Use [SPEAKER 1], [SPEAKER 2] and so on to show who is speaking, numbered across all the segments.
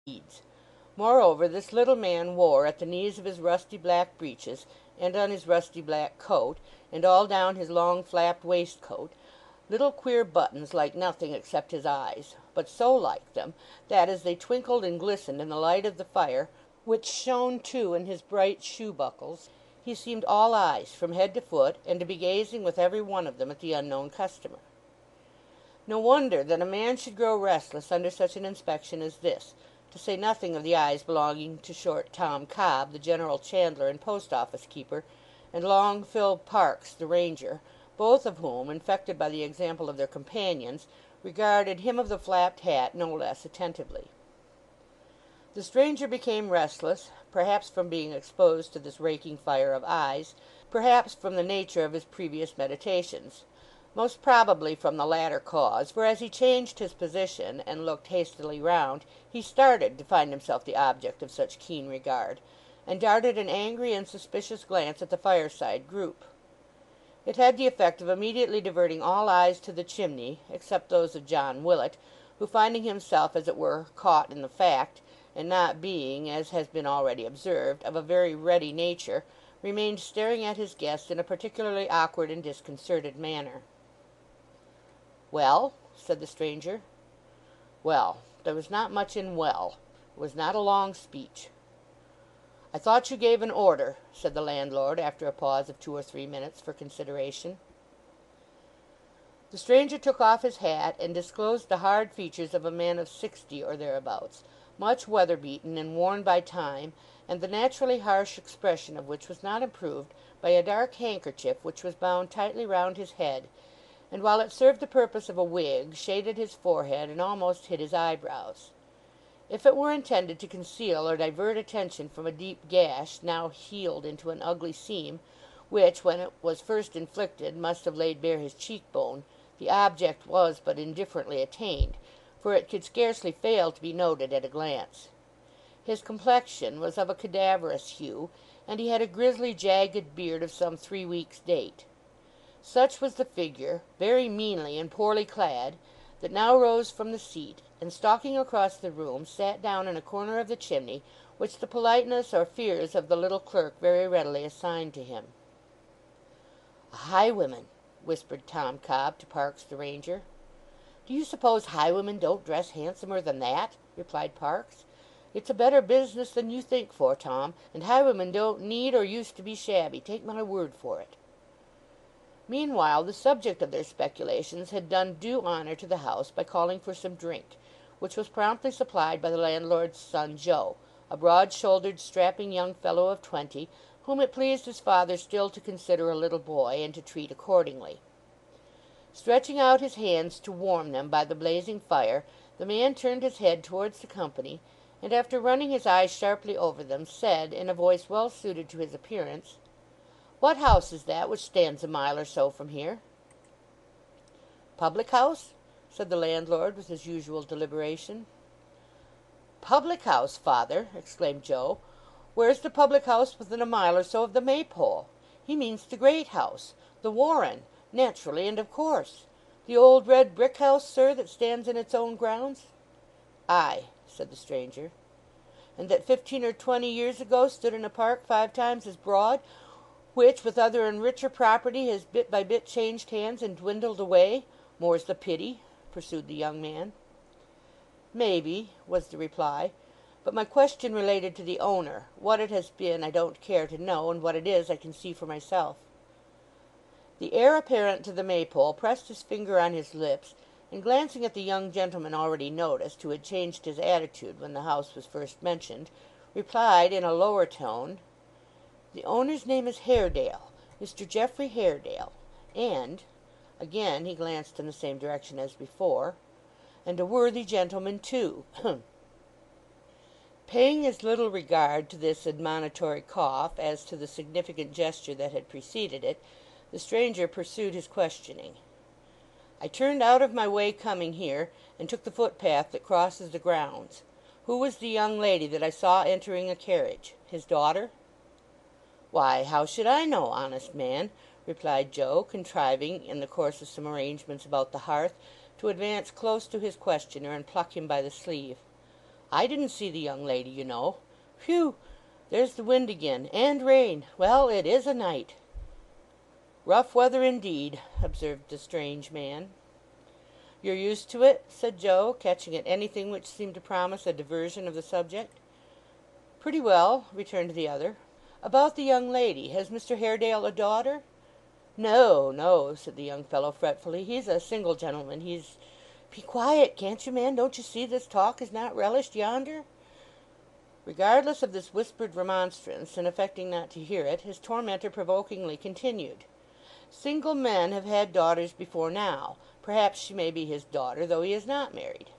[SPEAKER 1] deeds. Moreover, this little man wore at the knees of his rusty black breeches, and on his rusty black coat, and all down his long flapped waistcoat, little queer buttons like nothing except his eyes, but so like them that as they twinkled and glistened in the light of the fire, which shone too in his bright shoe buckles, he seemed all eyes from head to foot, and to be gazing with every one of them at the unknown customer. No wonder that a man should grow restless under such an inspection as this, to say nothing of the eyes belonging to short Tom Cobb, the general chandler and post-office keeper, and long Phil Parkes, the ranger, both of whom, infected by the example of their companions, regarded him of the flapped hat no less attentively. The stranger became restless, perhaps from being exposed to this raking fire of eyes, perhaps from the nature of his previous meditations, most probably from the latter cause, for as he changed his position and looked hastily round, he started to find himself the object of such keen regard, and darted an angry and suspicious glance at the fireside group. It had the effect of immediately diverting all eyes to the chimney, except those of John Willet, who, finding himself, as it were, caught in the fact, and not being, as has been already observed, of a very ready nature, remained staring at his guest in a particularly awkward and disconcerted manner. "Well?" said the stranger. Well, there was not much in well. It was not a long speech. "I thought you gave an order," said the landlord, after a pause of 2 or 3 minutes for consideration. The stranger took off his hat and disclosed the hard features of a man of 60 or thereabouts, much weather-beaten and worn by time, and the naturally harsh expression of which was not improved by a dark handkerchief which was bound tightly round his head, and while it served the purpose of a wig, shaded his forehead and almost hid his eyebrows. If it were intended to conceal or divert attention from a deep gash, now healed into an ugly seam, which, when it was first inflicted, must have laid bare his cheekbone, the object was but indifferently attained, for it could scarcely fail to be noted at a glance. His complexion was of a cadaverous hue, and he had a grisly jagged beard of some 3 weeks' date. Such was the figure, very meanly and poorly clad, that now rose from the seat, and stalking across the room, sat down in a corner of the chimney, which the politeness or fears of the little clerk very readily assigned to him. "A highwayman," whispered Tom Cobb to Parkes the ranger. "Do you suppose highwaymen don't dress handsomer than that?" replied Parkes. "It's a better business than you think for, Tom, and highwaymen don't need or used to be shabby, take my word for it." Meanwhile the subject of their speculations had done due honour to the house by calling for some drink, which was promptly supplied by the landlord's son Joe, a broad-shouldered, strapping young fellow of 20, whom it pleased his father still to consider a little boy, and to treat accordingly. Stretching out his hands to warm them by the blazing fire, the man turned his head towards the company, and after running his eyes sharply over them, said, in a voice well suited to his appearance, "What house is that which stands a mile or so from here?" "Public house?" said the landlord with his usual deliberation. "Public house, father!" exclaimed Joe. "Where's the public house within a mile or so of the Maypole? He means the great house, the Warren, naturally and of course. The old red brick house, sir, that stands in its own grounds?" "Ay," said the stranger. "And that 15 or 20 years ago stood in a park 5 times as broad, which, with other and richer property, has bit by bit changed hands and dwindled away, more's the pity," pursued the young man. "Maybe," was the reply, "but my question related to the owner. What it has been I don't care to know, and what it is I can see for myself." The heir apparent to the Maypole pressed his finger on his lips, and glancing at the young gentleman already noticed, who had changed his attitude when the house was first mentioned, replied in a lower tone, "The owner's name is Haredale, Mr. Geoffrey Haredale, and," again he glanced in the same direction as before, "and a worthy gentleman too. Ahem." Paying as little regard to this admonitory cough as to the significant gesture that had preceded it, the stranger pursued his questioning. "I turned out of my way coming here, and took the footpath that crosses the grounds. Who was the young lady that I saw entering a carriage? His daughter?" "Why, how should I know, honest man?" replied Joe, contriving, in the course of some arrangements about the hearth, to advance close to his questioner and pluck him by the sleeve. I didn't see the young lady, you know. Phew! There's the wind again, and rain. Well, it is a night." "Rough weather indeed," observed the strange man. "You're used to it?" said Joe, catching at anything which seemed to promise a diversion of the subject. "Pretty well," returned the other. "About the young lady. Has Mr. Haredale a daughter?" "No, no," said the young fellow fretfully. "He's a single gentleman. He's—" "Be quiet, can't you, man? Don't you see this talk is not relished yonder?" Regardless of this whispered remonstrance, and affecting not to hear it, his tormentor provokingly continued. "Single men have had daughters before now. Perhaps she may be his daughter, though he is not married."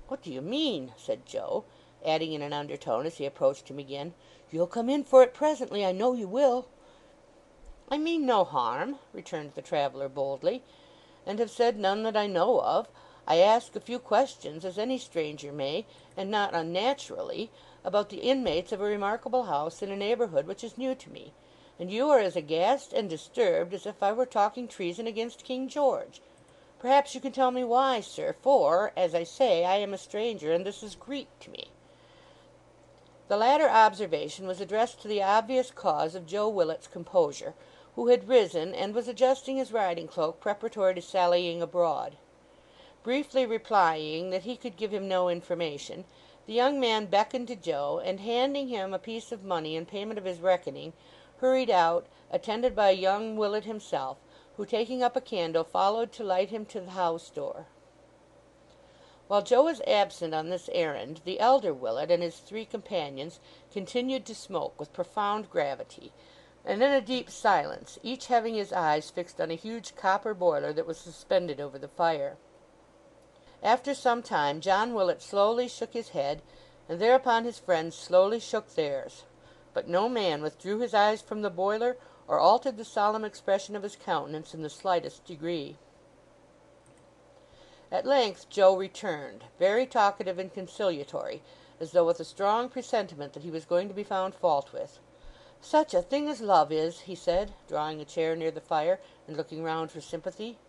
[SPEAKER 1] "What do you mean?" said Joe, adding in an undertone as he approached him again. "You'll come in for it presently, I know you will." "I mean no harm," returned the traveller boldly, "and have said none that I know of. I ask a few questions, as any stranger may, and not unnaturally, about the inmates of a remarkable house in a neighbourhood which is new to me, and you are as aghast and disturbed as if I were talking treason against King George. Perhaps you can tell me why, sir, for, as I say, I am a stranger, and this is Greek to me." The latter observation was addressed to the obvious cause of Joe Willet's composure, who had risen and was adjusting his riding cloak preparatory to sallying abroad. Briefly replying that he could give him no information, the young man beckoned to Joe, and handing him a piece of money in payment of his reckoning, hurried out, attended by young Willet himself, who, taking up a candle, followed to light him to the house door. While Joe was absent on this errand, the elder Willet and his three companions continued to smoke with profound gravity, and in a deep silence, each having his eyes fixed on a huge copper boiler that was suspended over the fire. After some time John Willet slowly shook his head, and thereupon his friends slowly shook theirs, but no man withdrew his eyes from the boiler or altered the solemn expression of his countenance in the slightest degree. At length Joe returned, very talkative and conciliatory, as though with a strong presentiment that he was going to be found fault with. "Such a thing as love is," he said, drawing a chair near the fire and looking round for sympathy.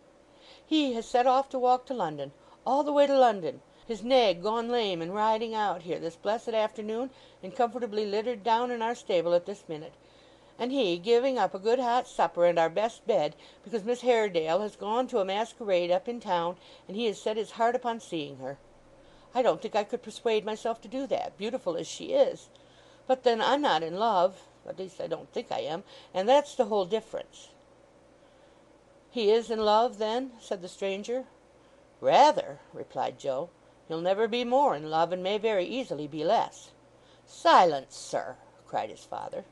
[SPEAKER 1] "He has set off to walk to London, all the way to London, his nag gone lame and riding out here this blessed afternoon, and comfortably littered down in our stable at this minute, and he giving up a good hot supper and our best bed, because Miss Haredale has gone to a masquerade up in town, and he has set his heart upon seeing her. I don't think I could persuade myself to do that, beautiful as she is. But then I'm not in love, at least I don't think I am, and that's the whole difference." "He is in love, then?" said the stranger. "Rather," replied Joe. "He'll never be more in love, and may very easily be less." "Silence, sir!" cried his father.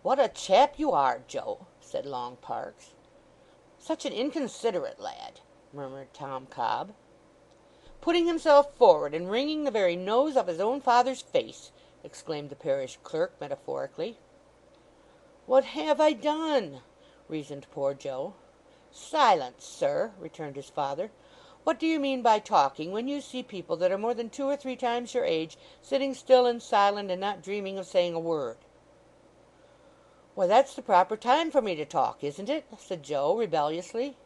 [SPEAKER 1] "What a chap you are, Joe!" said Long Parks. "Such an inconsiderate lad!" murmured Tom Cobb. "Putting himself forward and wringing the very nose off his own father's face!" exclaimed the parish clerk metaphorically. "What have I done?" reasoned poor Joe. "Silence, sir!" returned his father. "What do you mean by talking, when you see people that are more than 2 or 3 times your age sitting still and silent and not dreaming of saying a word?" "Why, that's the proper time for me to talk, isn't it?" said Joe rebelliously.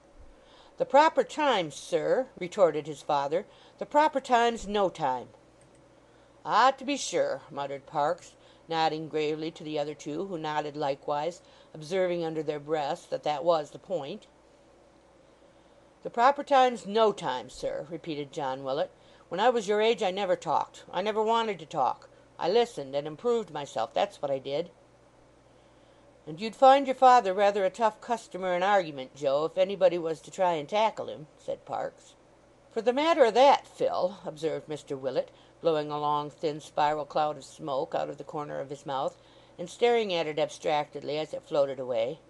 [SPEAKER 1] "The proper time, sir," retorted his father. "The proper time's no time." "Ah, to be sure," muttered Parks, nodding gravely to the other two, who nodded likewise, observing under their breaths that that was the point. "The proper time's no time, sir," repeated John Willet. "When I was your age I never talked. I never wanted to talk. I listened and improved myself, that's what I did." "And you'd find your father rather a tough customer in argument, Joe, if anybody was to try and tackle him," said Parks. "For the matter o' that, Phil," observed Mr. Willet, blowing a long thin spiral cloud of smoke out of the corner of his mouth, and staring at it abstractedly as it floated away,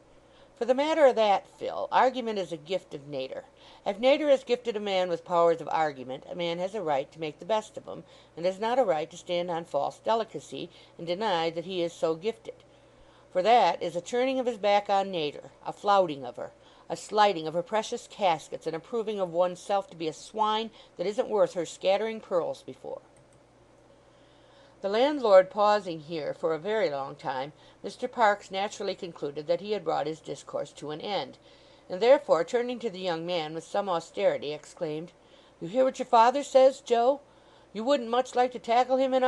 [SPEAKER 1] "for the matter o' that, Phil, argument is a gift of nater. If nater has gifted a man with powers of argument, a man has a right to make the best of 'em, and has not a right to stand on false delicacy, and deny that he is so gifted. For that is a turning of his back on nater, a flouting of her, a slighting of her precious caskets, and a proving of one's self to be a swine that isn't worth her scattering pearls before." The landlord pausing here for a very long time, Mr. Parks naturally concluded that he had brought his discourse to an end, and therefore, turning to the young man with some austerity, exclaimed, "You hear what your father says, Joe? You wouldn't much like to tackle him in